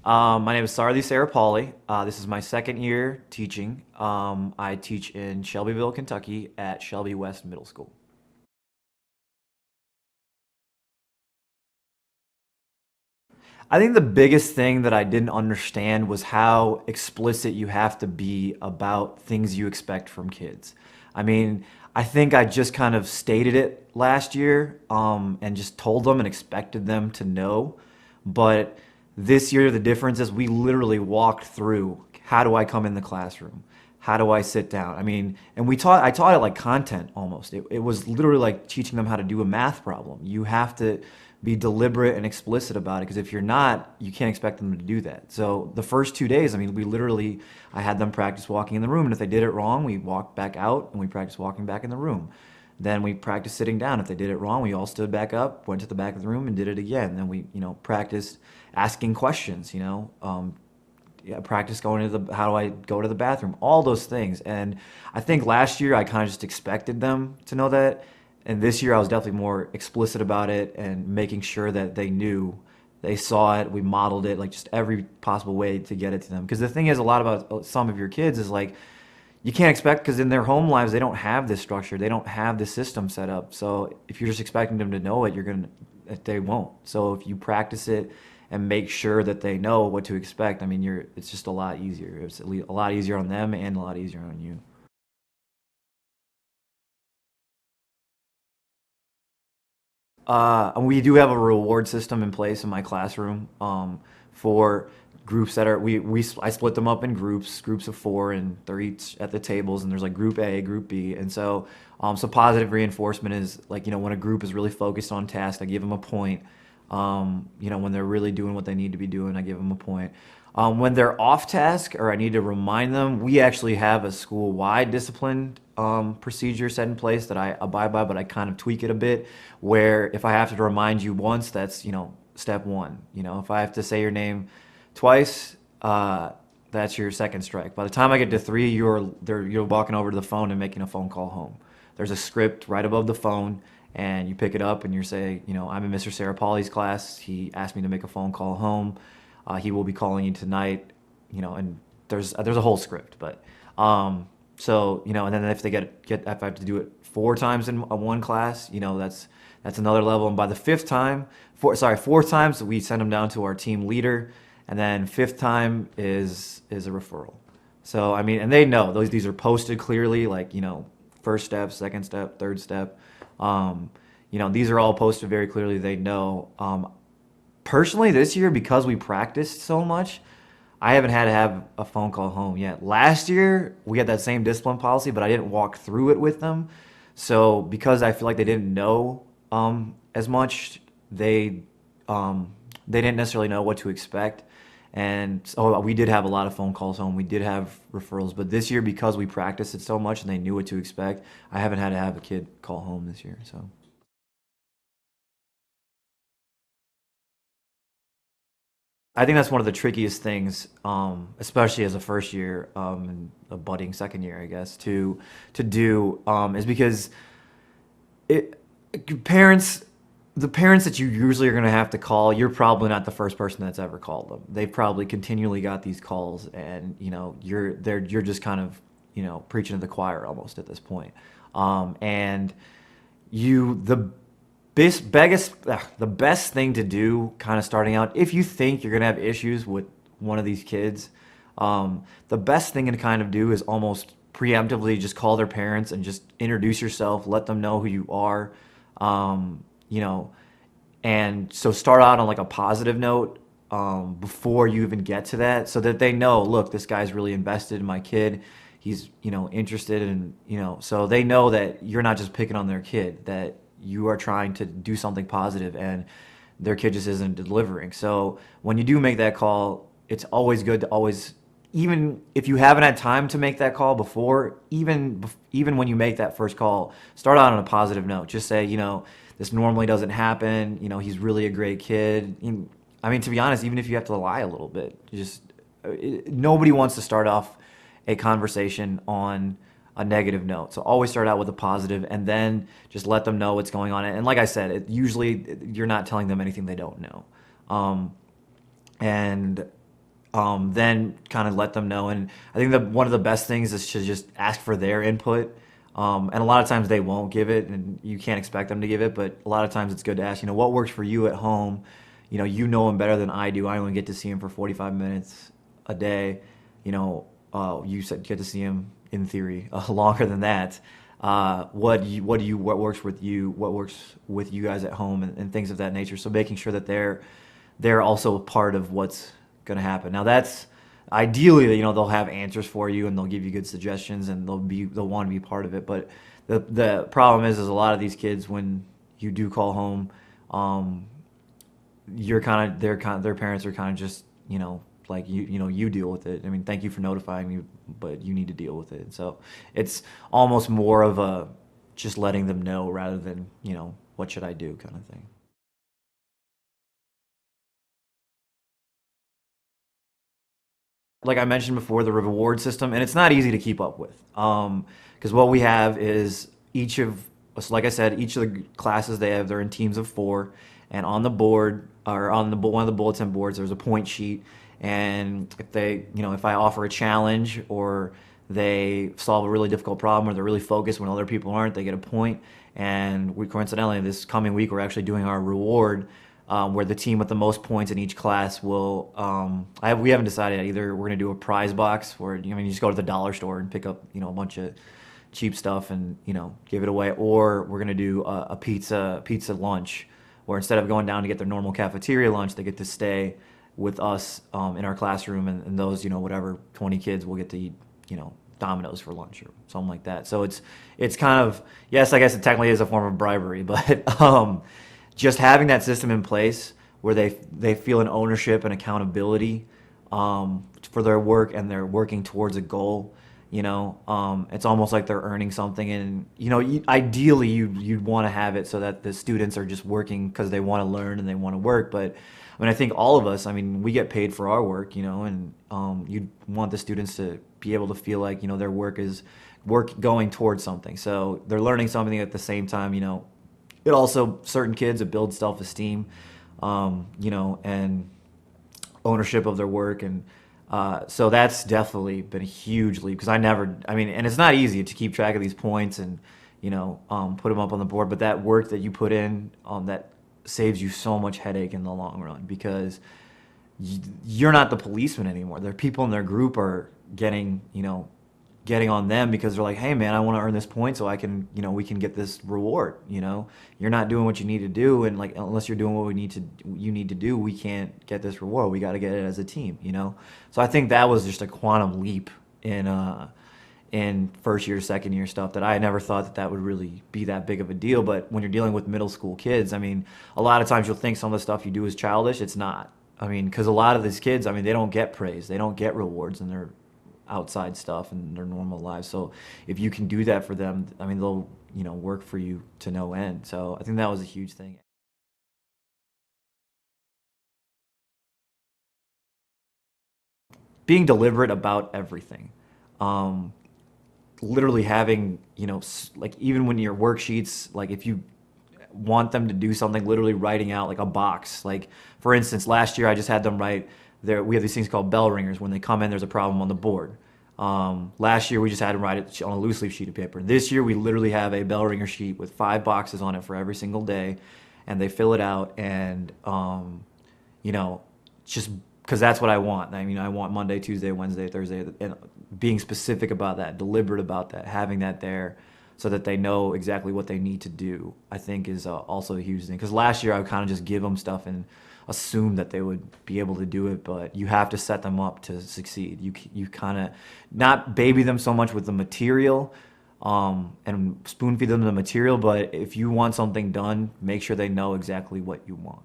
My name is Saradhi Saripalli. This is my second year teaching. I teach in Shelbyville, Kentucky at Shelby West Middle School. I think the biggest thing that I didn't understand was how explicit you have to be about things you expect from kids. I mean, I think I just kind of stated it last year, and just told them and expected them to know. But this year, the difference is we literally walked through how do I come in the classroom? How do I sit down? I mean, and I taught it like content almost. It was literally like teaching them how to do a math problem. You have to be deliberate and explicit about it because if you're not, you can't expect them to do that. So the first 2 days, I mean, I had them practice walking in the room, and if they did it wrong, we walked back out and we practiced walking back in the room. Then we practiced sitting down. If they did it wrong, we all stood back up, went to the back of the room and did it again. Then we, practiced asking questions, yeah, practice going to how do I go to the bathroom, all those things. And I think last year I kind of just expected them to know that. And this year I was definitely more explicit about it and making sure that they knew, they saw it, we modeled it, like just every possible way to get it to them. Because the thing is, a lot about some of your kids is like, you can't expect, because in their home lives, they don't have this structure, they don't have this system set up. So if you're just expecting them to know it, they won't. So if you practice it and make sure that they know what to expect, I mean, it's just a lot easier. It's a lot easier on them and a lot easier on you. And we do have a reward system in place in my classroom, for groups that are I split them up in groups of four, and they're each at the tables. And there's like group A, group B, and so positive reinforcement is like, when a group is really focused on task, I give them a point. When they're really doing what they need to be doing, I give them a point. When they're off task or I need to remind them, we actually have a school-wide discipline procedure set in place that I abide by, but I kind of tweak it a bit. Where if I have to remind you once, that's step one. If I have to say your name twice, that's your second strike. By the time I get to three, you're walking over to the phone and making a phone call home. There's a script right above the phone, and you pick it up and you say, I'm in Mr. Saripalli's class. He asked me to make a phone call home. He will be calling you tonight, and there's a whole script, but and then if they if I have to do it four times in one class, that's another level. And by the fourth times, we send them down to our team leader, and then fifth time is a referral. So I mean, and they know these are posted clearly, like first step, second step, third step. These are all posted very clearly. They know. Personally, this year, because we practiced so much, I haven't had to have a phone call home yet. Last year, we had that same discipline policy, but I didn't walk through it with them. So because I feel like they didn't know as much, they didn't necessarily know what to expect. And so we did have a lot of phone calls home. We did have referrals. But this year, because we practiced it so much and they knew what to expect, I haven't had to have a kid call home this year. So. I think that's one of the trickiest things, especially as a first year, and a budding second year, I guess, to do, is because it parents the parents that you usually are going to have to call, you're probably not the first person that's ever called them. They've probably continually got these calls, and you're just kind of preaching to the choir almost at this point. And you the best thing to do kind of starting out, if you think you're going to have issues with one of these kids, the best thing to kind of do is almost preemptively just call their parents and just introduce yourself, let them know who you are, and so start out on like a positive note before you even get to that, so that they know, look, this guy's really invested in my kid. He's interested in, so they know that you're not just picking on their kid, that you are trying to do something positive, and their kid just isn't delivering. So when you do make that call, it's always good to always, even if you haven't had time to make that call before, even when you make that first call, start out on a positive note. Just say, this normally doesn't happen. He's really a great kid. I mean, to be honest, even if you have to lie a little bit, nobody wants to start off a conversation on a negative note. So always start out with a positive, and then just let them know what's going on. And like I said, usually you're not telling them anything they don't know. And then kind of let them know. And I think that one of the best things is to just ask for their input. And a lot of times they won't give it, and you can't expect them to give it. But a lot of times it's good to ask, what works for you at home. You know him better than I do. I only get to see him for 45 minutes a day. You said get to see him in theory longer than that. What works with you? What works with you guys at home, and things of that nature. So making sure that they're also a part of what's going to happen. Now that's ideally, they'll have answers for you and they'll give you good suggestions and they'll want to be part of it. But the problem is a lot of these kids, when you do call home, their parents are kind of just, like you deal with it. I mean, thank you for notifying me, but you need to deal with it. So it's almost more of a just letting them know rather than, what should I do kind of thing. Like I mentioned before, the reward system, and it's not easy to keep up with. Because what we have is so like I said, each of the classes they're in teams of 4, and on the board or on one of the bulletin boards, there's a point sheet, and if I offer a challenge or they solve a really difficult problem or they're really focused when other people aren't, they get a point. And coincidentally, this coming week, we're actually doing our reward, where the team with the most points in each class will. We haven't decided yet. Either we're going to do a prize box where you just go to the dollar store and pick up a bunch of cheap stuff and give it away, or we're going to do a pizza lunch, where instead of going down to get their normal cafeteria lunch, they get to stay with us in our classroom, and those whatever 20 kids will get to eat Domino's for lunch or something like that. So it's kind of, yes, I guess it technically is a form of bribery, but just having that system in place where they feel an ownership and accountability for their work, and they're working towards a goal. It's almost like they're earning something, and ideally you'd want to have it so that the students are just working because they want to learn and they want to work. But I think all of us, we get paid for our work, and you'd want the students to be able to feel like their work is going towards something, so they're learning something at the same time. It also, certain kids, it builds self-esteem, and ownership of their work. And so that's definitely been a huge leap, because and it's not easy to keep track of these points and, put them up on the board. But that work that you put in, that saves you so much headache in the long run, because you're not the policeman anymore. There are people in their group are getting on them because they're like, hey man, I want to earn this point so I can, we can get this reward. You're not doing what you need to do, and like, unless you're doing what you need to do, we can't get this reward. We got to get it as a team. So I think that was just a quantum leap in first year, second year stuff, that I never thought that would really be that big of a deal. But when you're dealing with middle school kids, a lot of times you'll think some of the stuff you do is childish. It's not. Because a lot of these kids, they don't get praise, they don't get rewards in their outside stuff and their normal lives. So if you can do that for them, they'll work for you to no end. So I think that was a huge thing. Being deliberate about everything. Literally having, like, even when your worksheets, like if you want them to do something, literally writing out like a box. Like, for instance, last year I just had them write we have these things called bell ringers. When they come in, there's a problem on the board. Last year we just had them write it on a loose leaf sheet of paper. This year we literally have a bell ringer sheet with 5 boxes on it for every single day, and they fill it out, and just because that's what I want. I want Monday, Tuesday, Wednesday, Thursday, and being specific about that, deliberate about that, having that there so that they know exactly what they need to do, I think is also a huge thing. Because last year I would kind of just give them stuff and assume that they would be able to do it, but you have to set them up to succeed. You kind of not baby them so much with the material, and spoon feed them the material, but if you want something done, make sure they know exactly what you want.